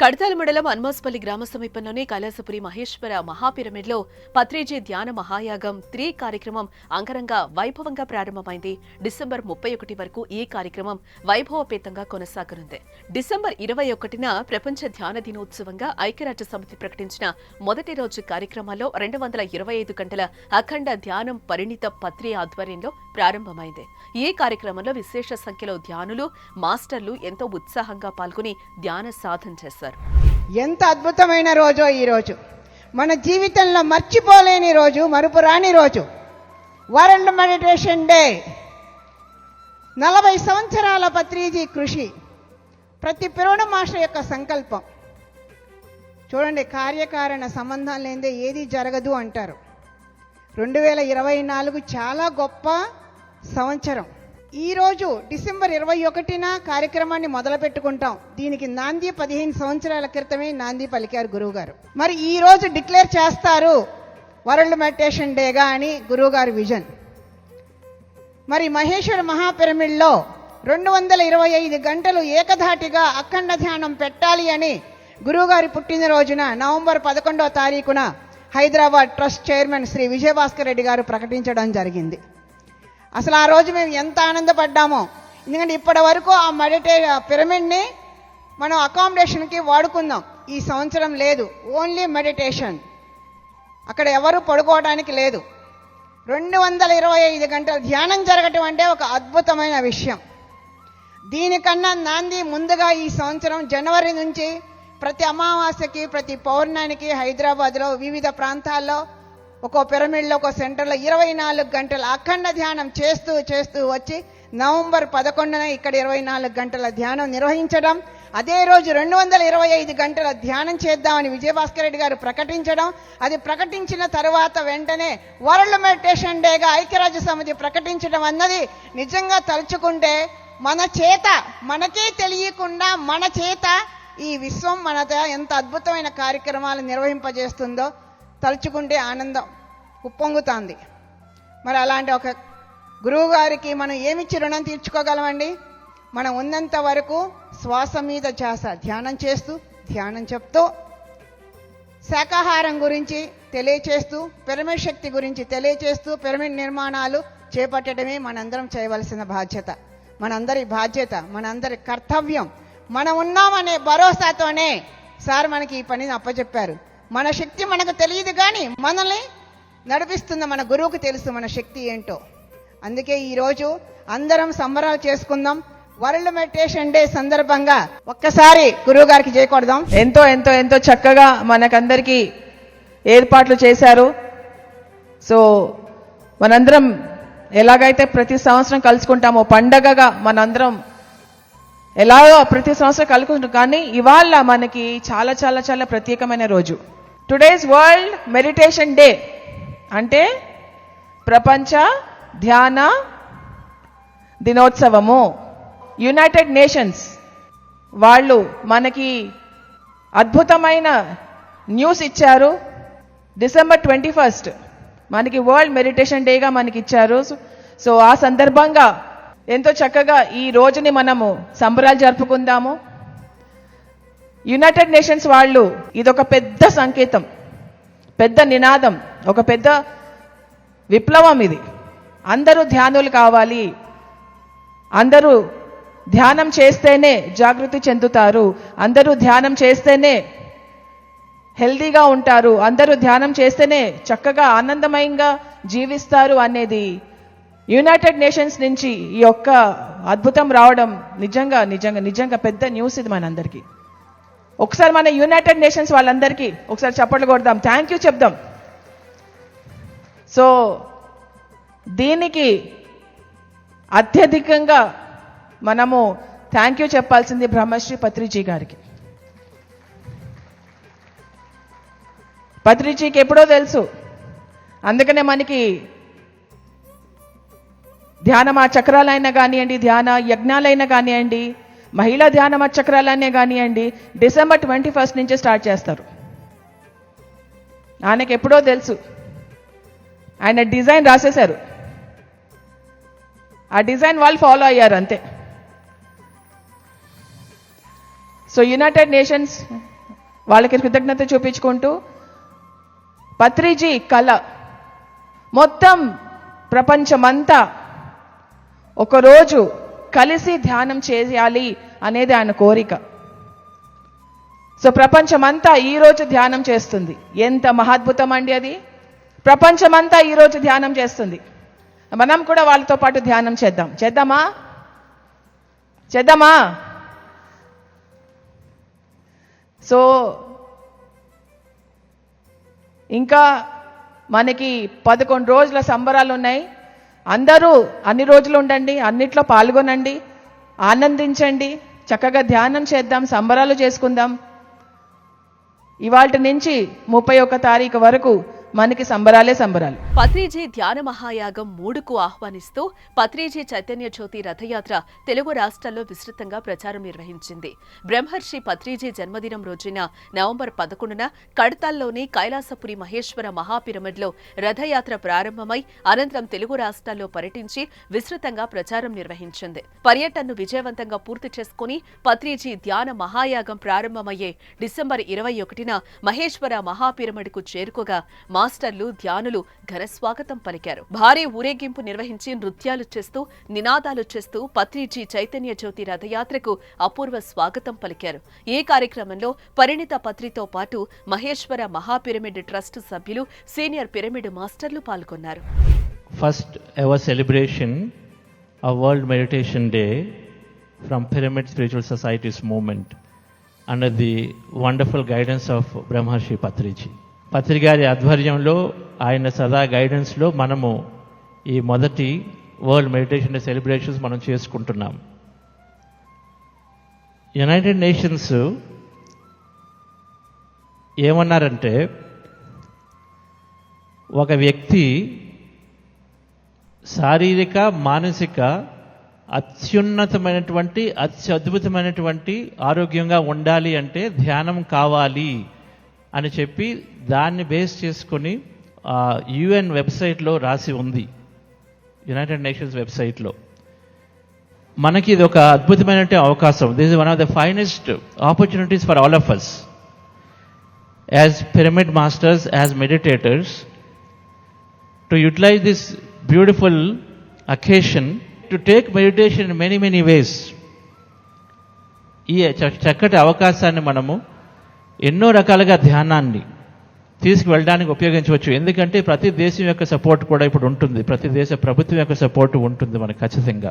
కడతాల మండలం అన్మాస్పల్లి గ్రామ సమీపంలోని కైలాసపురి మహేశ్వర మహాపిరమిడ్లో పత్రిజీ ధ్యాన మహాయాగం 3 కార్యక్రమం అంగరంగ వైభవంగా ప్రారంభమైంది. డిసెంబర్ 31 వరకు ఈ కార్యక్రమం వైభవపేతంగా కొనసాగనుంది. డిసెంబర్ 21న ప్రపంచ ధ్యాన దినోత్సవంగా ఐక్యరాజ్య సమితి ప్రకటించిన మొదటి రోజు కార్యక్రమాల్లో 225 గంటల అఖండ ధ్యానం పరిణిత పత్రి ఆధ్వర్యంలో ప్రారంభమైంది. ఈ కార్యక్రమంలో విశేష సంఖ్యలో ధ్యానులు, మాస్టర్లు ఎంతో ఉత్సాహంగా పాల్గొని ధ్యాన సాధన చేశారు. ఎంత అద్భుతమైన రోజో ఈ రోజు. మన జీవితంలో మర్చిపోలేని రోజు, మరుపురాని రోజు. World meditation day. 40 సంవత్సరాల పత్రిజీ కృషి, ప్రతి పిరమిడ్ మాస్టర్ యొక్క సంకల్పం. చూడండి, కార్యకారణ సంబంధం లేనిదే ఏది జరగదు అంటారు. 2024 చాలా గొప్ప సంవత్సరం. ఈరోజు డిసెంబర్ 21న కార్యక్రమాన్ని మొదలు పెట్టుకుంటాం. దీనికి నాంది 15 సంవత్సరాల క్రితమే నాంది పలికారు గురువుగారు. మరి ఈ రోజు డిక్లేర్ చేస్తారు వరల్డ్ మెడిటేషన్ డేగా అని గురువుగారి విజన్. మరి మహేశ్వర మహాపిరమిడ్లో 225 గంటలు ఏకధాటిగా అఖండ ధ్యానం పెట్టాలి అని గురువుగారి పుట్టినరోజున నవంబర్ 11వ తారీఖున హైదరాబాద్ ట్రస్ట్ చైర్మన్ శ్రీ విజయభాస్కర్ రెడ్డి గారు ప్రకటించడం జరిగింది. అసలు ఆ రోజు మేము ఎంత ఆనందపడ్డామో. ఎందుకంటే ఇప్పటి వరకు ఆ పిరమిడ్ని మనం అకామిడేషన్కి వాడుకుందాం. ఈ సంవత్సరం లేదు, ఓన్లీ మెడిటేషన్. అక్కడ ఎవరు పడుకోవడానికి లేదు. 225 గంటల ధ్యానం జరగటం అంటే ఒక అద్భుతమైన విషయం. దీనికన్నా నాంది ముందుగా ఈ సంవత్సరం జనవరి నుంచి ప్రతి అమావాస్యకి, ప్రతి పౌర్ణానికి హైదరాబాద్లో వివిధ ప్రాంతాల్లో ఒక్కో పిరమిడ్లో, ఒక్కో సెంటర్లో 24 గంటల అఖండ ధ్యానం చేస్తూ వచ్చి నవంబర్ 11న ఇక్కడ 24 గంటల ధ్యానం నిర్వహించడం. అదే రోజు 225 గంటల ధ్యానం చేద్దామని విజయభాస్కర్ రెడ్డి గారు ప్రకటించడం. అది ప్రకటించిన తర్వాత వెంటనే వరల్డ్ మెడిటేషన్ డేగా ఐక్యరాజ్య సమితి ప్రకటించడం అన్నది నిజంగా తలుచుకుంటే మన చేత, మనకే తెలియకుండా మన చేత ఈ విశ్వం మనత ఎంత అద్భుతమైన కార్యక్రమాలు నిర్వహింపజేస్తుందో తలుచుకుంటే ఆనందం ఉప్పొంగుతుంది. మరి అలాంటి ఒక గురువు గారికి మనం ఏమిచ్చి రుణం తీర్చుకోగలమండి? మనం ఉన్నంత వరకు శ్వాస మీద ధ్యాస, ధ్యానం చేస్తూ, ధ్యానం చెప్తూ, శాకాహారం గురించి తెలియచేస్తూ, పిరమిడ్ శక్తి గురించి తెలియచేస్తూ పిరమిడ్ నిర్మాణాలు చేపట్టడమే మనందరం చేయవలసిన బాధ్యత. మనందరి బాధ్యత, మనందరి కర్తవ్యం. మనం ఉన్నామనే భరోసాతోనే సార్ మనకి ఈ పనిని అప్పచెప్పారు. మన శక్తి మనకు తెలియదు, కానీ మనల్ని నడిపిస్తున్న మన గురువుకు తెలుసు మన శక్తి ఏంటో. అందుకే ఈరోజు అందరం సంబరాలు చేసుకుందాం. వరల్డ్ మెడిటేషన్ డే సందర్భంగా ఒక్కసారి గురువు గారికి చేయకూడదాం. ఎంతో ఎంతో ఎంతో చక్కగా మనకందరికీ ఏర్పాట్లు చేశారు. సో మనందరం ఎలాగైతే ప్రతి సంవత్సరం కలుసుకుంటామో పండగగా మనందరం ఎలాగో ప్రతి సంవత్సరం కలుసుకుంటాం, కానీ ఇవాళ మనకి చాలా చాలా చాలా ప్రత్యేకమైన రోజు. టుడేస్ వరల్డ్ మెడిటేషన్ డే అంటే ప్రపంచ ధ్యాన దినోత్సవము. యునైటెడ్ నేషన్స్ వాళ్ళు మనకి అద్భుతమైన న్యూస్ ఇచ్చారు. డిసెంబర్ 21 మనకి వరల్డ్ మెడిటేషన్ డేగా మనకి ఇచ్చారు. సో ఆ సందర్భంగా ఎంతో చక్కగా ఈ రోజుని మనము సంబరాలు జరుపుకుందాము. యునైటెడ్ నేషన్స్ వాళ్ళు ఇదొక పెద్ద సంకేతం, పెద్ద నినాదం, ఒక పెద్ద విప్లవం ఇది. అందరూ ధ్యానులు కావాలి, అందరూ ధ్యానం చేస్తేనే జాగృతి చెందుతారు, అందరూ ధ్యానం చేస్తేనే హెల్దీగా ఉంటారు, అందరూ ధ్యానం చేస్తేనే చక్కగా ఆనందమయంగా జీవిస్తారు అనేది యునైటెడ్ నేషన్స్ నుంచి ఈ యొక్క అద్భుతం రావడం నిజంగా నిజంగా నిజంగా పెద్ద న్యూస్ ఇది మనందరికీ. ఒకసారి మన యునైటెడ్ నేషన్స్ వాళ్ళందరికీ ఒకసారి చప్పట్లు కొడదాం, థ్యాంక్ యూ చెప్దాం. సో దీనికి అత్యధికంగా మనము థ్యాంక్ యూ చెప్పాల్సింది బ్రహ్మశ్రీ పత్రిజీ గారికి. పత్రిజీకి ఎప్పుడో తెలుసు, అందుకనే మనకి ధ్యానమా చక్రాలైనా కానివ్వండి, ధ్యాన యజ్ఞాలైనా కానివ్వండి, మహిళా ధ్యానమా చక్రాలైనా కానివ్వండి, డిసెంబర్ 21 నుంచే స్టార్ట్ చేస్తారు. ఆయనకి ఎప్పుడో తెలుసు, ఆయన డిజైన్ రాసేశారు, ఆ డిజైన్ వాళ్ళు ఫాలో అయ్యారు అంతే. సో యునైటెడ్ నేషన్స్ వాళ్ళకి కృతజ్ఞత చూపించుకుంటూ పత్రిజీ కళ మొత్తం ప్రపంచమంతా ఒకరోజు కలిసి ధ్యానం చేయాలి అనేది ఆయన కోరిక. సో ప్రపంచమంతా ఈరోజు ధ్యానం చేస్తుంది. ఎంత మహాద్భుతం అండి అది. ప్రపంచమంతా ఈరోజు ధ్యానం చేస్తుంది. మనం కూడా వాళ్ళతో పాటు ధ్యానం చేద్దామా? సో ఇంకా మనకి 11 రోజుల సంబరాలు ఉన్నాయి. అందరూ అన్ని రోజులు ఉండండి, అన్నిట్లో పాల్గొనండి, ఆనందించండి, చక్కగా ధ్యానం చేద్దాం, సంబరాలు చేసుకుందాం. ఇవాల్టి నుంచి 31 తారీఖు వరకు మనకి సంబరాలే సంబరాలు. పత్రిజీ ధ్యాన మహాయాగం 3కు ఆహ్వానిస్తూ పత్రిజీ చైతన్య జ్యోతి రథయాత్ర తెలుగు రాష్ట్రాల్లో విస్తృతంగా ప్రచారం నిర్వహించింది. బ్రహ్మర్షి పత్రిజీ జన్మదినం రోజున నవంబర్ 11న కడతాల్లోని కైలాసపురి మహేశ్వర మహాపిరమిడ్లో రథయాత్ర ప్రారంభమై అనంతరం తెలుగు రాష్ట్రాల్లో పర్యటించి విస్తృతంగా ప్రచారం నిర్వహించింది. పర్యటనను విజయవంతంగా పూర్తి చేసుకుని పత్రిజీ ధ్యాన మహాయాగం ప్రారంభమయ్యే డిసెంబర్ 21న మహేశ్వర మహాపిరమిడ్కు చేరుకోగా మాస్టర్లు, ధ్యానులు ఘనస్వాగతం పలికారు. భారీ ఊరేగింపు నిర్వహించి నృత్యాలు చేస్తూ, నినాదాలు చేస్తూ పత్రిజీ చైతన్య జ్యోతి రథయాత్రకు అపూర్వ స్వాగతం పలికారు. ఈ కార్యక్రమంలో పరిణిత పత్రితో పాటు మహేశ్వర మహాపిరమిడ్ ట్రస్ట్ సభ్యులు, సీనియర్ పిరమిడ్ మాస్టర్లు పాల్గొన్నారు. First ever celebration of world meditation day from pyramid spiritual societies movement under the wonderful guidance of బ్రహ్మర్షి పత్రిజీ. పత్రి గారి ఆధ్వర్యంలో, ఆయన సదా గైడెన్స్లో మనము ఈ మొదటి వరల్డ్ మెడిటేషన్ డే సెలబ్రేషన్స్ మనం చేసుకుంటున్నాం. యునైటెడ్ నేషన్స్ ఏమన్నారంటే, ఒక వ్యక్తి శారీరక, మానసిక అత్యున్నతమైనటువంటి, అత్యద్భుతమైనటువంటి ఆరోగ్యంగా ఉండాలి అంటే ధ్యానం కావాలి అని చెప్పి దాన్ని బేస్ చేసుకొని యుఎన్ వెబ్సైట్లో రాసి ఉంది. యునైటెడ్ నేషన్స్ వెబ్సైట్లో మనకి ఇది ఒక అద్భుతమైన అవకాశం. This is one of the finest opportunities for all of us as pyramid masters, as meditators, to utilize this beautiful occasion to take meditation in many many ways. ఈ చక్కటి అవకాశాన్ని మనము ఎన్నో రకాలుగా ధ్యానాన్ని తీసుకువెళ్ళడానికి ఉపయోగించవచ్చు. ఎందుకంటే ప్రతి దేశం యొక్క సపోర్ట్ కూడా ఇప్పుడు ఉంటుంది, ప్రతి దేశ ప్రభుత్వం యొక్క సపోర్ట్ ఉంటుంది మనకు ఖచ్చితంగా.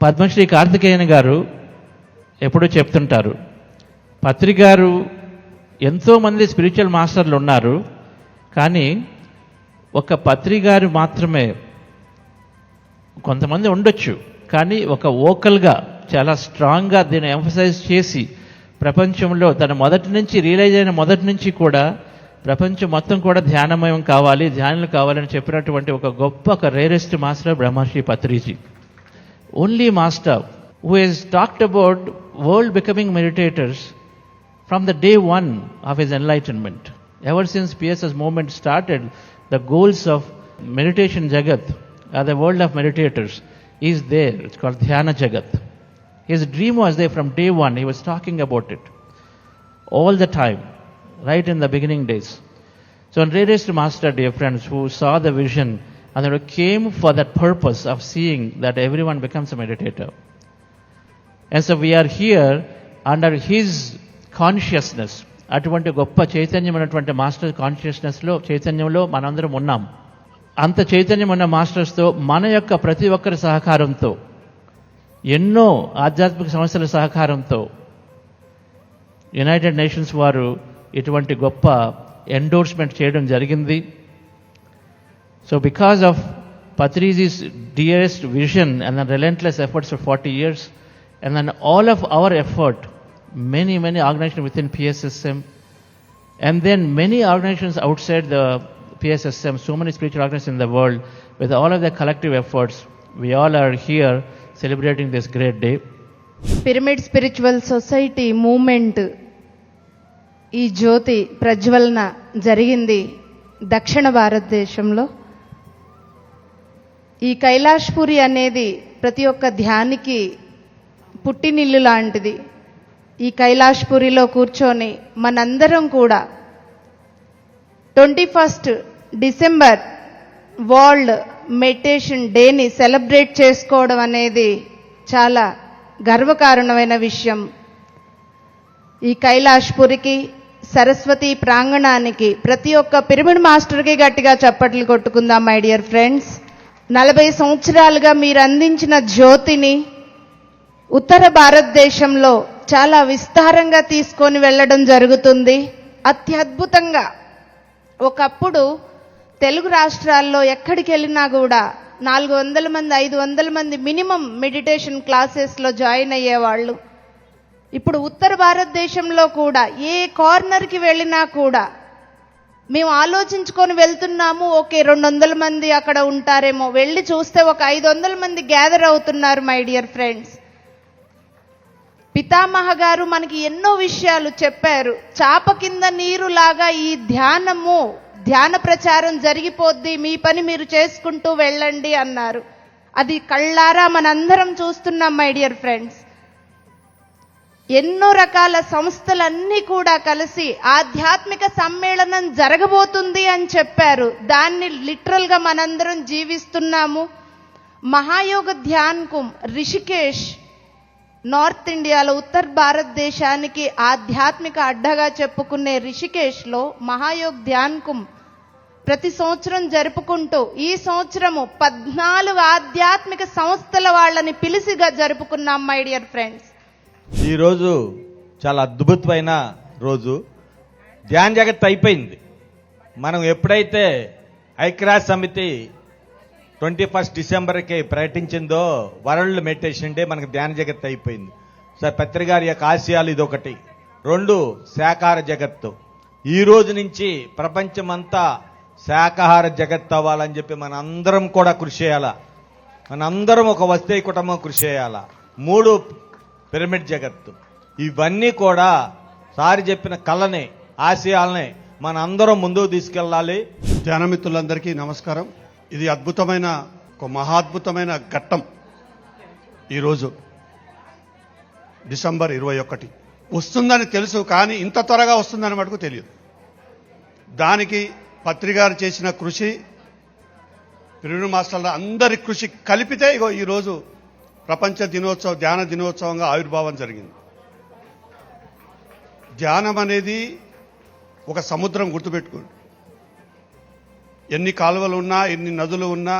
పద్మశ్రీ కార్తికేయన్ గారు ఎప్పుడూ చెప్తుంటారు, పత్రి గారు ఎంతోమంది స్పిరిచువల్ మాస్టర్లు ఉన్నారు, కానీ ఒక పత్రి గారు మాత్రమే, కొంతమంది ఉండొచ్చు, కానీ ఒక వోకల్గా చాలా స్ట్రాంగ్గా దీన్ని ఎంఫసైజ్ చేసి ప్రపంచంలో తన మొదటి నుంచి రియలైజ్ అయిన మొదటి నుంచి కూడా ప్రపంచం మొత్తం కూడా ధ్యానమయం కావాలి, ధ్యానులు కావాలని చెప్పినటువంటి ఒక rarest master Brahmarshi Patriji. Only master who has talked about world becoming meditators from the day one of his enlightenment. Ever since PSS movement started, the goals of meditation Jagat, the world of meditators is there. It's called Dhyana Jagat. His dream was there from day one. He was talking about it all the time, right in the beginning days. So, a rarest master, dear friends, who saw the vision and who came for that purpose of seeing that everyone becomes a meditator. And so we are here under his consciousness. అటువంటి గొప్ప చైతన్యం అన్నటువంటి master కాన్షియస్నెస్లో, చైతన్యంలో మనందరం ఉన్నాం. అంత చైతన్యం ఉన్న మాస్టర్స్తో, మన యొక్క ప్రతి ఒక్కరి సహకారంతో, ఎన్నో ఆధ్యాత్మిక సంస్థల సహకారంతో యునైటెడ్ నేషన్స్ వారు ఇటువంటి గొప్ప ఎండోర్స్మెంట్ చేయడం జరిగింది. So because of Patriji's dearest vision and the relentless efforts for 40 years and then all of our effort, many organizations within PSSM and then many organizations outside the PSSM, so many spiritual organizations in the world, with all of their collective efforts, we all are here celebrating this great day. Pyramid spiritual society moment ఈ జ్యోతి ప్రజ్వలన జరిగింది దక్షిణ భారతదేశంలో. ఈ కైలాష్పురి అనేది ప్రతి ఒక్క ధ్యానికి పుట్టినిల్లు లాంటిది. ఈ కైలాష్పురిలో కూర్చొని మనందరం కూడా 21 డిసెంబర్ వరల్డ్ మెడిటేషన్ డేని సెలబ్రేట్ చేసుకోవడం అనేది చాలా గర్వకారణమైన విషయం. ఈ కైలాష్పురికి, సరస్వతి ప్రాంగణానికి, ప్రతి ఒక్క పిరమిడ్ మాస్టర్కి గట్టిగా చప్పట్లు కొట్టుకుందాం మై డియర్ ఫ్రెండ్స్. 40 సంవత్సరాలుగా మీరు అందించిన జ్యోతిని ఉత్తర భారతదేశంలో చాలా విస్తారంగా తీసుకొని వెళ్ళడం జరుగుతుంది. అత్యద్భుతంగా ఒకప్పుడు తెలుగు రాష్ట్రాల్లో ఎక్కడికి వెళ్ళినా కూడా 400 మంది 500 మంది మినిమం మెడిటేషన్ క్లాసెస్లో జాయిన్ అయ్యేవాళ్ళు. ఇప్పుడు ఉత్తర భారతదేశంలో కూడా ఏ కార్నర్కి వెళ్ళినా కూడా మేము ఆలోచించుకొని వెళ్తున్నాము, ఓకే 200 మంది అక్కడ ఉంటారేమో, వెళ్ళి చూస్తే ఒక 500 మంది గ్యాదర్ అవుతున్నారు మై డియర్ ఫ్రెండ్స్. పితామహ గారు మనకి ఎన్నో విషయాలు చెప్పారు. చాప కింద నీరు లాగా ఈ ధ్యాన ప్రచారం జరిగిపోద్ది, మీ పని మీరు చేసుకుంటూ వెళ్ళండి అన్నారు. అది కళ్ళారా మనందరం చూస్తున్నాం మై డియర్ ఫ్రెండ్స్. ఎన్నో రకాల సంస్థలన్నీ కూడా కలిసి ఆధ్యాత్మిక సమ్మేళనం జరగబోతుంది అని చెప్పారు. దాన్ని లిటరల్ గా మనందరం జీవిస్తున్నాము. మహాయోగ ధ్యాన్ కుంభ్ రిషికేష్, నార్త్ ఇండియాలో ఉత్తర భారతదేశానికి ఆధ్యాత్మిక అడ్డగా చెప్పుకునే రిషికేష్లో మహాయోగ్ ధ్యాన్ కుంభ్ ప్రతి సంవత్సరం జరుపుకుంటూ ఈ సంవత్సరము 14 ఆధ్యాత్మిక సంస్థల వాళ్ళని పిలిసిగా జరుపుకున్నాం మై డియర్ ఫ్రెండ్స్. ఈరోజు చాలా అద్భుతమైన రోజు. ధ్యాన జగత్ అయిపోయింది. మనం ఎప్పుడైతే ఐక్యరాజ్య సమితి 21 డిసెంబర్కి ప్రకటించిందో వరల్డ్ మెడిటేషన్ డే, మనకు ధ్యాన జగత్ అయిపోయింది. సార్ పత్రి గారి యొక్క ఆశయాలు ఇదొకటి. 2 శాకాహార జగత్తు. ఈ రోజు నుంచి ప్రపంచమంతా శాకాహార జగత్ అవ్వాలని చెప్పి మనందరం కూడా కృషి చేయాలా. మనందరం ఒక వస్తీ కుటుంబం కృషి చేయాలా. 3 పిరమిడ్ జగత్తు. ఇవన్నీ కూడా సారి చెప్పిన కళని, ఆశయాలని మన అందరం ముందుకు తీసుకెళ్ళాలి. ధ్యానమిత్రులందరికీ నమస్కారం. ఇది అద్భుతమైన, ఒక మహాద్భుతమైన ఘట్టం. ఈరోజు డిసెంబర్ 21 వస్తుందని తెలుసు, కానీ ఇంత త్వరగా వస్తుందని మటుకు తెలియదు. దానికి పత్రిగారు చేసిన కృషి, పిరమిడ్ మాస్టర్ల అందరి కృషి కలిపితే ఇగో ఈరోజు ప్రపంచ దినోత్సవం, ధ్యాన దినోత్సవంగా ఆవిర్భావం జరిగింది. ధ్యానం అనేది ఒక సముద్రం, గుర్తుపెట్టుకోండి. ఎన్ని కాలువలు ఉన్నా, ఎన్ని నదులు ఉన్నా,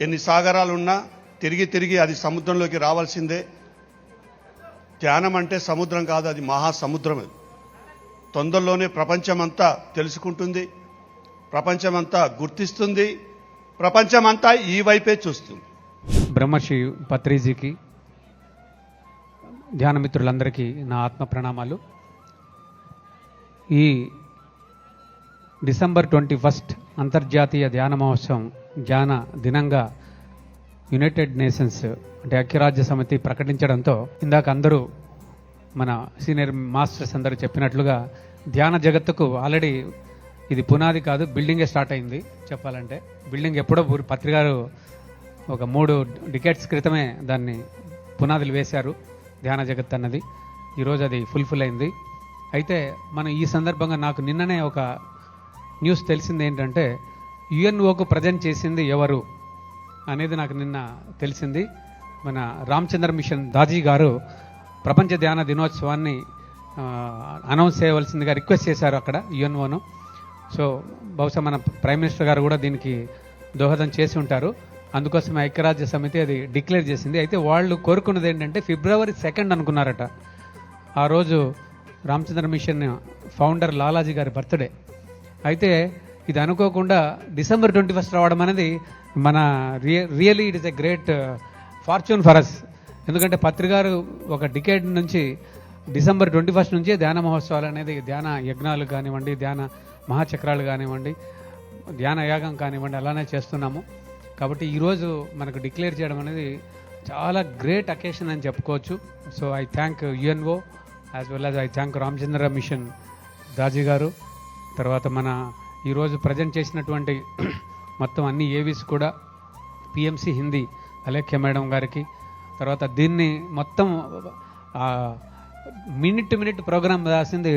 ఎన్ని సాగరాలు ఉన్నా తిరిగి తిరిగి అది సముద్రంలోకి రావాల్సిందే. ధ్యానం అంటే సముద్రం కాదు, అది మహాసముద్రం. అది తొందరలోనే ప్రపంచమంతా తెలుసుకుంటుంది, ప్రపంచమంతా గుర్తిస్తుంది, ప్రపంచమంతా ఈ వైపే చూస్తుంది. బ్రహ్మర్షి పత్రిజీకి, ధ్యానమిత్రులందరికీ నా ఆత్మ ప్రణామాలు. ఈ డిసెంబర్ 21 అంతర్జాతీయ ధ్యాన మహోత్సవం ధ్యాన దినంగా యునైటెడ్ నేషన్స్ అంటే ఐక్యరాజ్య సమితి ప్రకటించడంతో ఇందాక అందరూ మన సీనియర్ మాస్టర్స్ అందరూ చెప్పినట్లుగా ధ్యాన జగత్తుకు ఆల్రెడీ ఇది పునాది కాదు, బిల్డింగే స్టార్ట్ అయింది. చెప్పాలంటే బిల్డింగ్ ఎప్పుడో పత్రికారు ఒక 3 డికేట్స్ క్రితమే దాన్ని పునాదులు వేశారు ధ్యాన జగత్ అన్నది. ఈరోజు అది ఫుల్ఫిల్ అయింది. అయితే మనం ఈ సందర్భంగా నాకు నిన్ననే ఒక న్యూస్ తెలిసింది. ఏంటంటే యుఎన్ఓకు ప్రజెంట్ చేసింది ఎవరు అనేది నాకు నిన్న తెలిసింది. మన రామచంద్ర మిషన్ దాజీ గారు ప్రపంచ ధ్యాన దినోత్సవాన్ని అనౌన్స్ చేయవలసిందిగా రిక్వెస్ట్ చేశారు అక్కడ యుఎన్ఓను. సో బహుశా మన ప్రైమ్ మినిస్టర్ గారు కూడా దీనికి దోహదం చేసి ఉంటారు. అందుకోసం ఐక్యరాజ్య సమితి అది డిక్లేర్ చేసింది. అయితే వాళ్ళు కోరుకున్నది ఏంటంటే February 2 అనుకున్నారట. ఆ రోజు రామచంద్ర మిషన్ ఫౌండర్ లాలాజీ గారి బర్త్డే. అయితే ఇది అనుకోకుండా డిసెంబర్ 21 రావడం అనేది మన really it is a great fortune for us. ఎందుకంటే పత్రికారు ఒక డికేడ్ నుంచి డిసెంబర్ 21 నుంచే ధ్యాన మహోత్సవాలు అనేది, ధ్యాన యజ్ఞాలు కానివ్వండి, ధ్యాన మహాచక్రాలు కానివ్వండి, ధ్యాన యాగం కానివ్వండి, అలానే చేస్తున్నాము. కాబట్టి ఈరోజు మనకు డిక్లేర్ చేయడం అనేది చాలా గ్రేట్ అకేషన్ అని చెప్పుకోవచ్చు. So I thank UNO as well as I thank Ramachandra mission Daaji garu. తర్వాత మన ఈరోజు ప్రజెంట్ చేసినటువంటి మొత్తం అన్ని ఏవీస్ కూడా పిఎంసి హిందీ అలేఖ్య మేడం గారికి, తర్వాత దీన్ని మొత్తం మినిట్ టు మినిట్ ప్రోగ్రామ్ రాసింది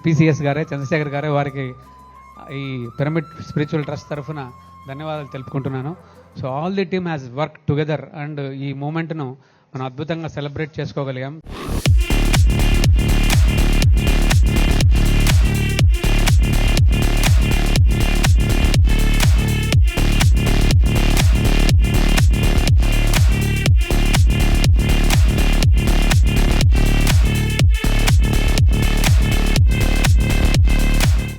పిసిఎస్ గారే, చంద్రశేఖర్ గారే. వారికి ఈ పిరమిడ్ స్పిరిచువల్ ట్రస్ట్ తరఫున ధన్యవాదాలు తెలుపుకుంటున్నాను. So all the team has work together and ఈ మూమెంట్ను మనం అద్భుతంగా సెలబ్రేట్ చేసుకోగలిగాం.